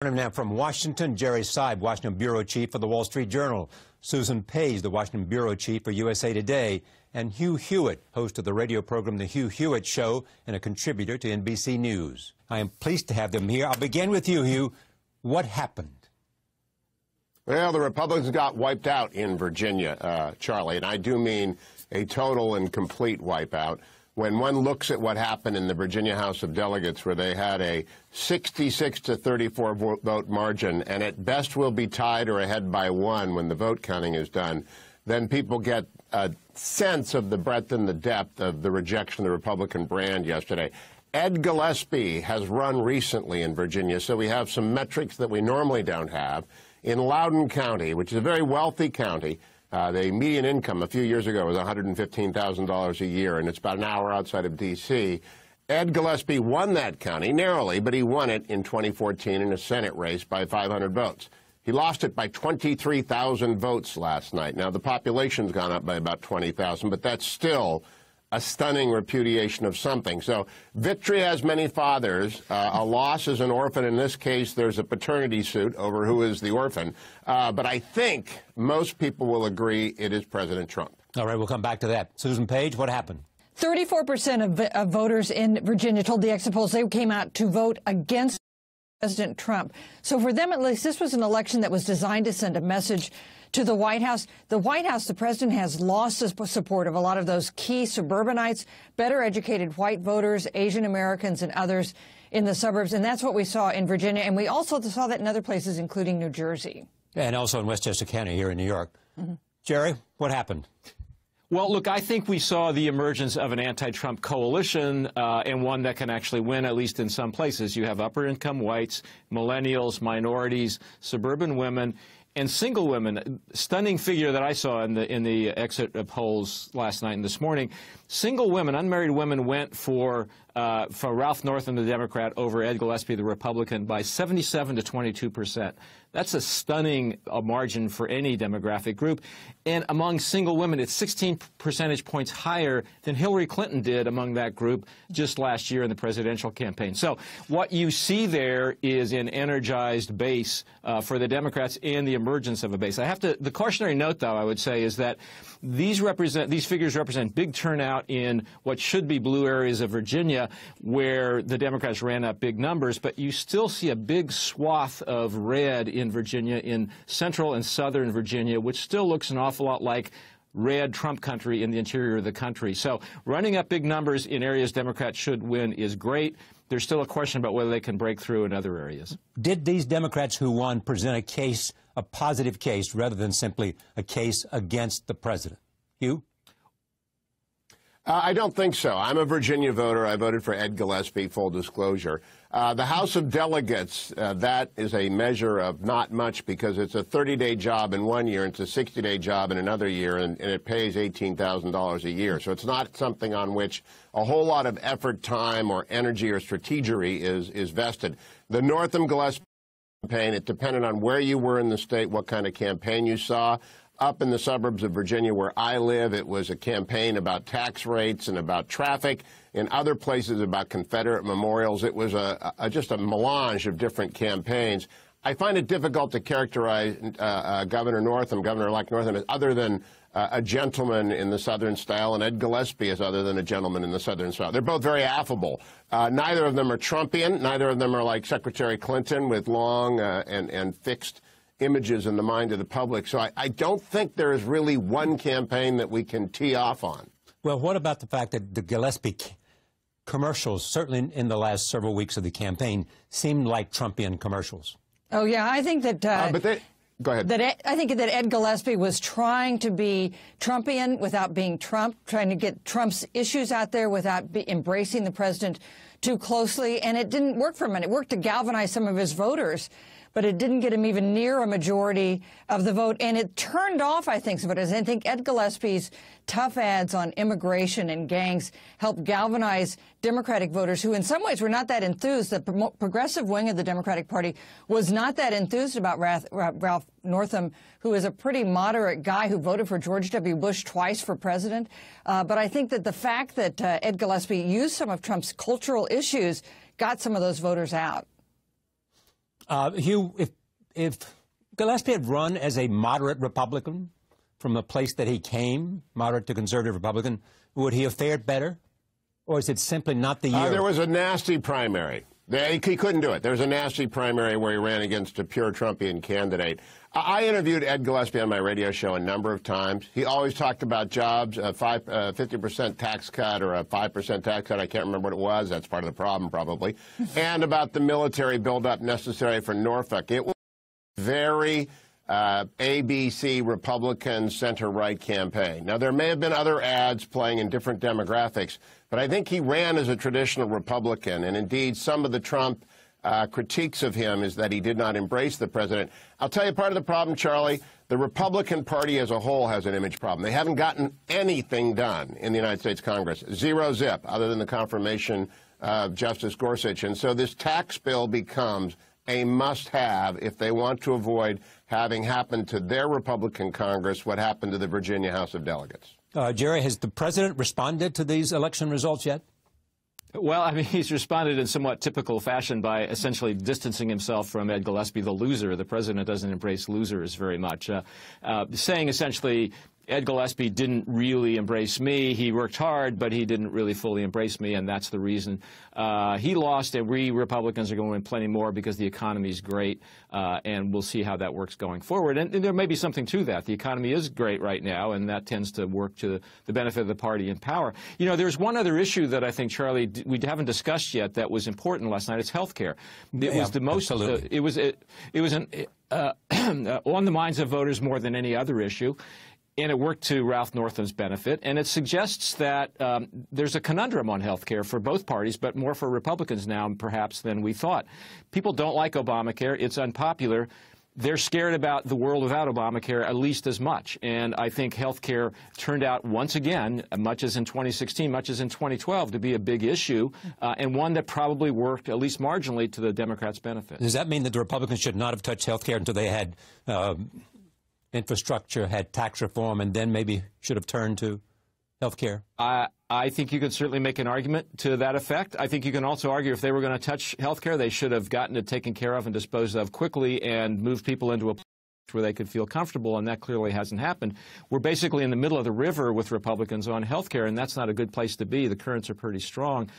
Now from Washington, Jerry Seib, Washington bureau chief for the Wall Street Journal, Susan Page, the Washington bureau chief for USA Today, and Hugh Hewitt, host of the radio program The Hugh Hewitt Show and a contributor to NBC News. I am pleased to have them here. I'll begin with you, Hugh. What happened? Well, the Republicans got wiped out in Virginia, Charlie, and I do mean a total and complete wipeout. When one looks at what happened in the Virginia House of Delegates, where they had a 66 to 34 vote margin, and at best will be tied or ahead by one when the vote counting is done, then people get a sense of the breadth and the depth of the rejection of the Republican brand yesterday. Ed Gillespie has run recently in Virginia, so we have some metrics that we normally don't have. In Loudoun County, which is a very wealthy county, the median income a few years ago was $115,000 a year, and it's about an hour outside of D.C. Ed Gillespie won that county narrowly, but he won it in 2014 in a Senate race by 500 votes. He lost it by 23,000 votes last night. Now, the population's gone up by about 20,000, but that's still a stunning repudiation of something. So victory has many fathers. A loss is an orphan. In this case, there's a paternity suit over who is the orphan. But I think most people will agree it is President Trump. All right, we'll come back to that. Susan Page, what happened? 34% of voters in Virginia told the exit polls they came out to vote against President Trump. So for them, at least, this was an election that was designed to send a message to the White House. The White House, the president has lost the support of a lot of those key suburbanites, better educated white voters, Asian Americans and others in the suburbs. And that's what we saw in Virginia. And we also saw that in other places, including New Jersey. And also in Westchester County here in New York. Jerry, what happened? Well, look, I think we saw the emergence of an anti-Trump coalition and one that can actually win, at least in some places. You have upper-income whites, millennials, minorities, suburban women, and single women. Stunning figure that I saw in the exit polls last night and this morning. Single women, unmarried women, went for Ralph Northam, the Democrat, over Ed Gillespie, the Republican, by 77 to 22%. That's a stunning margin for any demographic group. And among single women, it's 16 percentage points higher than Hillary Clinton did among that group just last year in the presidential campaign. So what you see there is an energized base for the Democrats and the emergence of a base. The cautionary note, though, I would say, is that these figures represent big turnout in what should be blue areas of Virginia, where the Democrats ran up big numbers, but you still see a big swath of red in Virginia, in central and southern Virginia, which still looks an awful lot like red Trump country in the interior of the country. So running up big numbers in areas Democrats should win is great. There's still a question about whether they can break through in other areas. Did these Democrats who won present a case, a positive case, rather than simply a case against the president? Hugh? I don't think so. I'm a Virginia voter. I voted for Ed Gillespie, full disclosure. The House of Delegates, that is a measure of not much because it's a 30-day job in one year, and it's a 60-day job in another year, and it pays $18,000 a year. So it's not something on which a whole lot of effort, time, or energy or strategery is vested. The Northam-Gillespie campaign, it depended on where you were in the state, what kind of campaign you saw. Up in the suburbs of Virginia where I live, it was a campaign about tax rates and about traffic. In other places, about Confederate memorials. It was just a melange of different campaigns. I find it difficult to characterize Governor-elect Northam, as other than a gentleman in the Southern style, and Ed Gillespie as other than a gentleman in the Southern style. They're both very affable. Neither of them are Trumpian. Neither of them are like Secretary Clinton with long and fixed images in the mind of the public. So I don't think there is really one campaign that we can tee off on. Well, what about the fact that the Gillespie commercials, certainly in the last several weeks of the campaign, seemed like Trumpian commercials? Oh, yeah, I think that... Go ahead. I think that Ed Gillespie was trying to be Trumpian without being Trump, trying to get Trump's issues out there without embracing the president too closely, and it didn't work for him. And it worked to galvanize some of his voters, but it didn't get him even near a majority of the vote. And it turned off, I think, some voters. I think Ed Gillespie's tough ads on immigration and gangs helped galvanize Democratic voters who in some ways were not that enthused. The progressive wing of the Democratic Party was not that enthused about Ralph Northam, who is a pretty moderate guy who voted for George W. Bush twice for president. But I think that the fact that Ed Gillespie used some of Trump's cultural issues got some of those voters out. Hugh, if Gillespie had run as a moderate Republican from the place that he came, moderate to conservative Republican, would he have fared better? Or is it simply not the year? There was a nasty primary. He couldn't do it. There was a nasty primary where he ran against a pure Trumpian candidate. I interviewed Ed Gillespie on my radio show a number of times. He always talked about jobs, a 50% tax cut or a 5% tax cut. I can't remember what it was. That's part of the problem, probably. And about the military buildup necessary for Norfolk. It was very ABC Republican center-right campaign. Now, there may have been other ads playing in different demographics, but I think he ran as a traditional Republican, and indeed some of the Trump critiques of him is that he did not embrace the president. I'll tell you part of the problem, Charlie. The Republican Party as a whole has an image problem. They haven't gotten anything done in the United States Congress. Zero zip, other than the confirmation of Justice Gorsuch. And so this tax bill becomes a must-have if they want to avoid having happened to their Republican Congress what happened to the Virginia House of Delegates. Jerry, has the president responded to these election results yet? Well, I mean, he's responded in somewhat typical fashion by essentially distancing himself from Ed Gillespie, the loser. The president doesn't embrace losers very much, saying essentially Ed Gillespie didn't really embrace me. He worked hard, but he didn't really fully embrace me, and that's the reason. He lost, and we Republicans are going to win plenty more because the economy is great, and we'll see how that works going forward. And there may be something to that. The economy is great right now, and that tends to work to the benefit of the party in power. You know, there's one other issue that I think, Charlie, we haven't discussed yet that was important last night. It's health care. It was the most. It was on the minds of voters more than any other issue. And it worked to Ralph Northam's benefit. And it suggests that there's a conundrum on health care for both parties, but more for Republicans now, perhaps, than we thought. People don't like Obamacare. It's unpopular. They're scared about the world without Obamacare at least as much. And I think health care turned out once again, much as in 2016, much as in 2012, to be a big issue, and one that probably worked, at least marginally, to the Democrats' benefit. Does that mean that the Republicans should not have touched health care until they had infrastructure, had tax reform, and then maybe should have turned to health care? I think you could certainly make an argument to that effect. I think you can also argue if they were going to touch health care, they should have gotten it taken care of and disposed of quickly and moved people into a place where they could feel comfortable, and that clearly hasn't happened. We're basically in the middle of the river with Republicans on health care, and that's not a good place to be. The currents are pretty strong.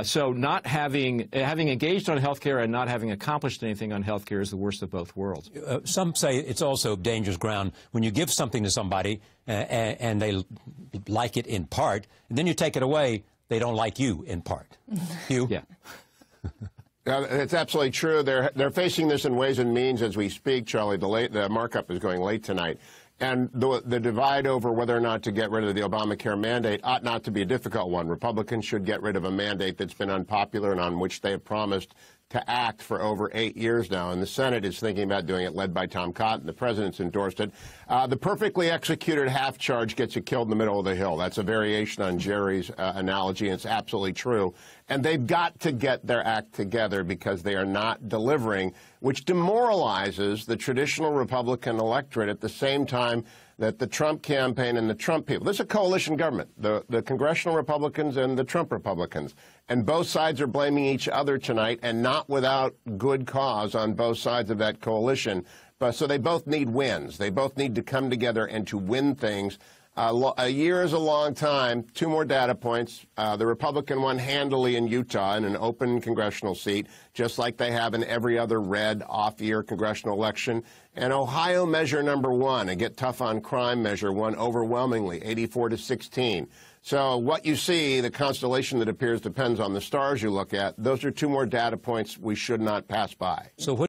So not having engaged on health care and not having accomplished anything on health care is the worst of both worlds. Some say it's also dangerous ground when you give something to somebody and they like it in part, and then you take it away, they don't like you in part. Hugh? Yeah. It's absolutely true. They're facing this in Ways and Means as we speak, Charlie. The markup is going late tonight. And the divide over whether or not to get rid of the Obamacare mandate ought not to be a difficult one. Republicans should get rid of a mandate that's been unpopular and on which they have promised to act for over 8 years now. And the Senate is thinking about doing it, led by Tom Cotton. The president's endorsed it. The perfectly executed half charge gets you killed in the middle of the hill. That's a variation on Jerry's analogy, and it's absolutely true. And they've got to get their act together because they are not delivering, which demoralizes the traditional Republican electorate at the same time that the Trump campaign and the Trump people. This is a coalition government, the congressional Republicans and the Trump Republicans. And both sides are blaming each other tonight, and not without good cause on both sides of that coalition. So they both need wins. They both need to come together and to win things. A year is a long time. 2 more data points. The Republican won handily in Utah in an open congressional seat, just like they have in every other red off-year congressional election. And Ohio measure number 1, a get tough on crime measure, won overwhelmingly, 84-16. So what you see, the constellation that appears depends on the stars you look at. Those are 2 more data points we should not pass by. So what